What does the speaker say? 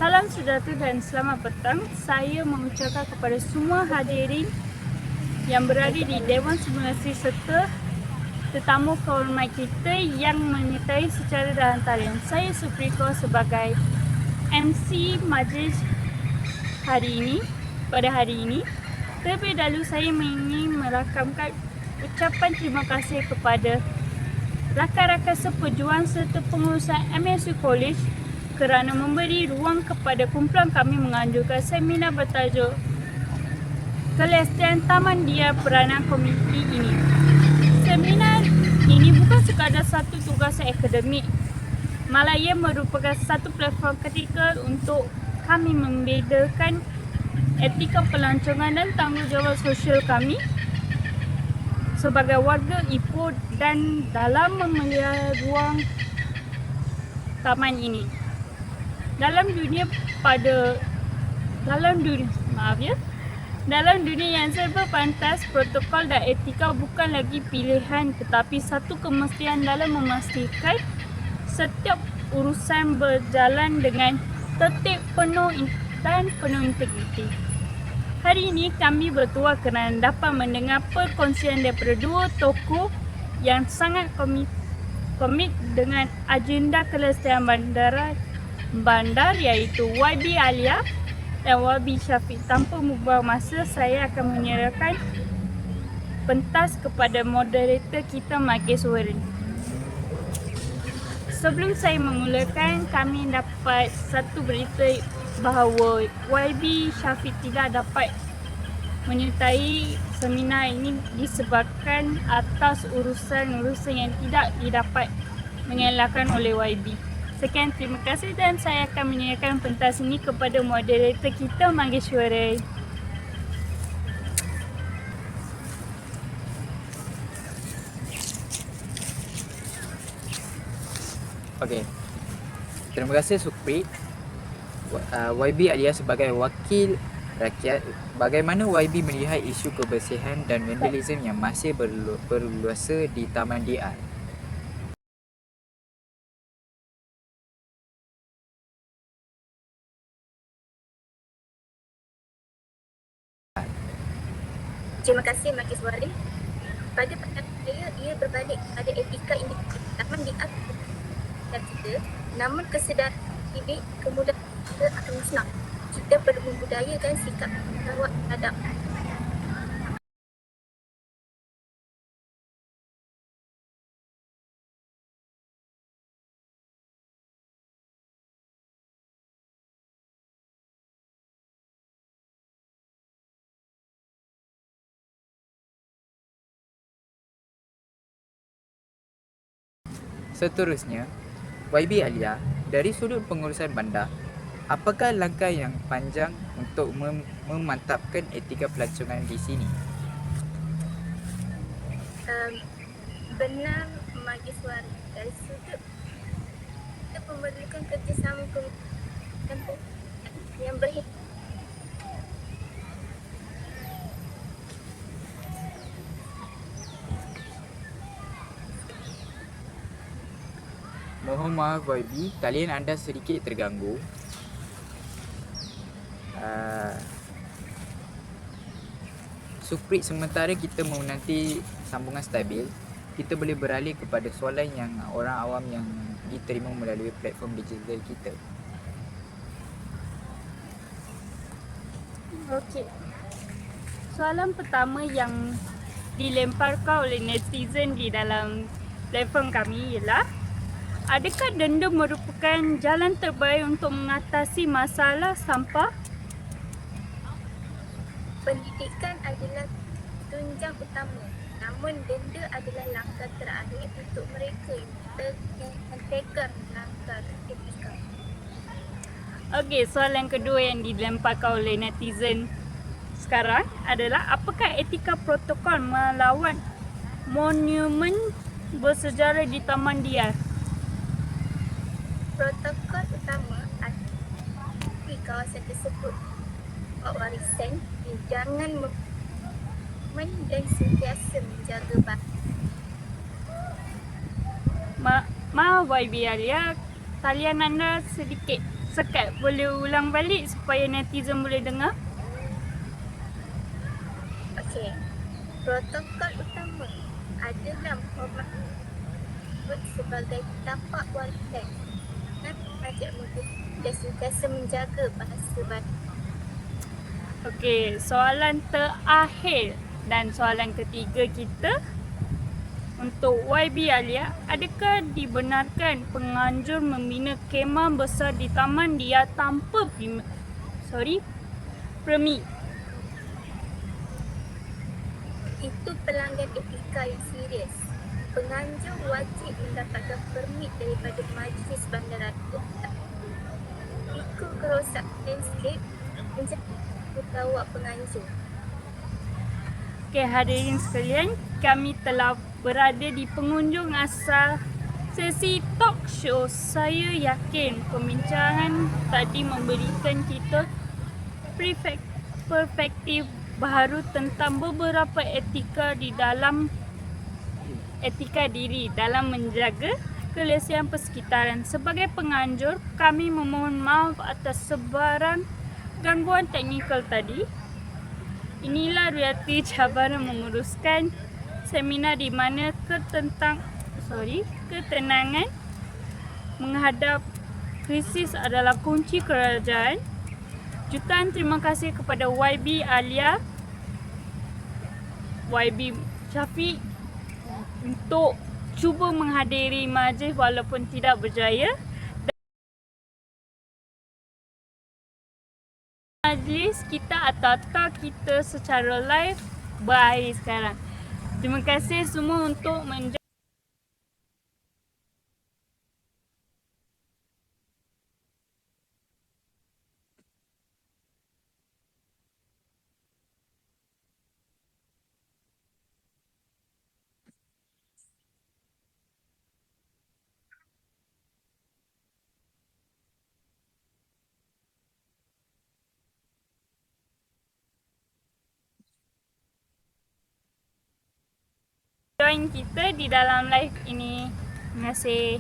Salam sejahtera dan selamat petang. Saya mengucapkan kepada semua hadirin yang berada di Dewan Sembilan Sri serta tetamu kehormat kita yang menyertai secara dalam talian. Saya Supriko sebagai MC majlis pada hari ini. Terlebih dahulu saya ingin merakamkan ucapan terima kasih kepada rakan-rakan seperjuangan serta pengurusan MSU College kerana memberi ruang kepada kumpulan kami menganjurkan seminar bertajuk Kelestarian Taman Dia Peranan Komuniti ini. Seminar ini bukan sekadar satu tugasan akademik, malah ia merupakan satu platform kritikal untuk kami membedakan etika pelancongan dan tanggungjawab sosial kami sebagai warga Ipoh dan dalam memelihara ruang taman ini. Dalam dunia yang serba pantas, protokol dan etika bukan lagi pilihan tetapi satu kemestian dalam memastikan setiap urusan berjalan dengan tertib penuh dan penuh integriti. Hari ini kami bertuah kerana dapat mendengar perkongsian daripada dua tokoh yang sangat komit dengan agenda kelestarian bandar iaitu YB Alia dan YB Syafiq. Tanpa membuang masa, saya akan menyerahkan pentas kepada moderator kita Magis Warin. Sebelum saya memulakan, kami dapat satu berita bahawa YB Syafiq tidak dapat menyertai seminar ini disebabkan atas urusan-urusan yang tidak didapat mengelakkan oleh YB. Sekian, terima kasih dan saya akan menyerahkan pentas ini kepada moderator kita Maheshwari. Okey. Terima kasih Supri. YB Alia sebagai wakil rakyat, bagaimana YB melihat isu kebersihan dan vandalisme yang masih berluasa di Taman DR? Terima kasih Magis Warin. Pada pandangan saya, ia berbalik pada etika individu Taman DR dan kita, namun kesedaran individu kemudian kita akan musnah. Kita perlu membudayakan sikap tanggungjawab terhadap Seterusnya, YB Alia, dari sudut pengurusan bandar, apakah langkah yang panjang untuk memantapkan etika pelancongan di sini? benar Magis Warin. Dari sudut kita memerlukan kerjasama yang berhikmat. Mohon maaf YB, talian anda sedikit terganggu. Supri, sementara kita menanti sambungan stabil, kita boleh beralih kepada soalan yang orang awam yang diterima melalui platform digital kita. Okey. Soalan pertama yang dilemparkan oleh netizen di dalam platform kami ialah, adakah denda merupakan jalan terbaik untuk mengatasi masalah sampah? Pendidikan adalah tunjang utama, namun denda adalah langkah terakhir untuk mereka yang mentegar langkah etika. Okey, soalan kedua yang dilemparkan oleh netizen sekarang adalah, apakah etika protokol melawat monumen bersejarah di Taman Dia? Protokol utama di kawasan tersebut warisan jangan dan sentiasa menjaga Maaf YB Alia, talian anda sedikit Sekat boleh ulang balik supaya netizen boleh dengar? Okey. Protokol utama adalah menghormati sebagai tapak warisan dan mengajak murid dan sentiasa menjaga bahasa baik. Okey, soalan terakhir dan soalan ketiga kita untuk YB Alia, adakah dibenarkan penganjur membina kemah besar di Taman Dia tanpa permit? Itu pelanggan etika yang serius. Penganjur wajib mendapatkan permit daripada Majlis Bandaraya. Risiko kerosakan landscape menjadi tanggungjawab penganjur. Okey, hadirin sekalian, kami telah berada di penghujung asal sesi talk show. Saya yakin pembincangan tadi memberikan kita perspektif baru tentang beberapa etika diri dalam menjaga kelesian persekitaran. Sebagai penganjur, kami memohon maaf atas sebarang gangguan teknikal tadi. Inilah realiti cabaran menguruskan seminar di mana ketenangan menghadap krisis adalah kunci kerajaan. Jutaan terima kasih kepada YB Alia, YB Syafiq untuk cuba menghadiri majlis walaupun tidak berjaya. Majlis kita atau kita secara live berakhir sekarang. Terima kasih semua untuk join kita di dalam live ini. Terima kasih.